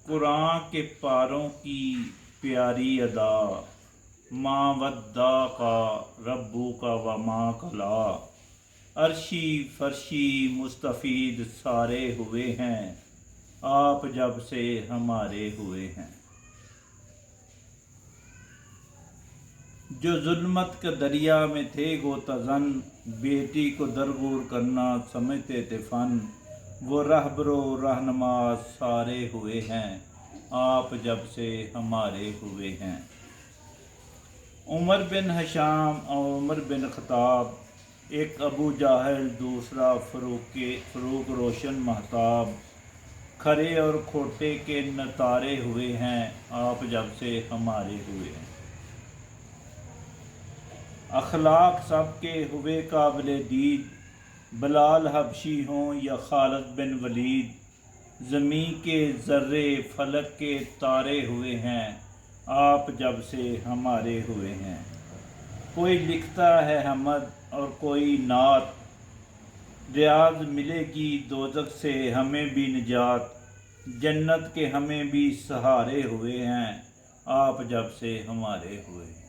कुरान के पारों की प्यारी अदा, माँ वद्दा का रब्बू का व माँ कला। अर्शी फर्शी मुस्तफ़ीद सारे हुए हैं, आप जब से हमारे हुए हैं। जो जुल्मत के दरिया में थे गोताज़न, बेटी को दरगूर करना समझते थे फ़न। वो रहबरो रहनुमा सारे हुए हैं, आप जब से हमारे हुए हैं। उमर बिन हशाम और उमर बिन खताब, एक अबू जाहल दूसरा फ़रूक रोशन महताब। खरे और खोटे के नतारे हुए हैं, आप जब से हमारे हुए हैं। अखलाक सबके हुए काबिल दीद, बिलाल हबशी हों या खालिद बिन वलीद। ज़मीं के ज़र्रे फलक के तारे हुए हैं, आप जब से हमारे हुए हैं। कोई लिखता है हमद और कोई नात, रियाज मिलेगी दोज़ख से हमें भी निजात। जन्नत के हमें भी सहारे हुए हैं, आप जब से हमारे हुए हैं।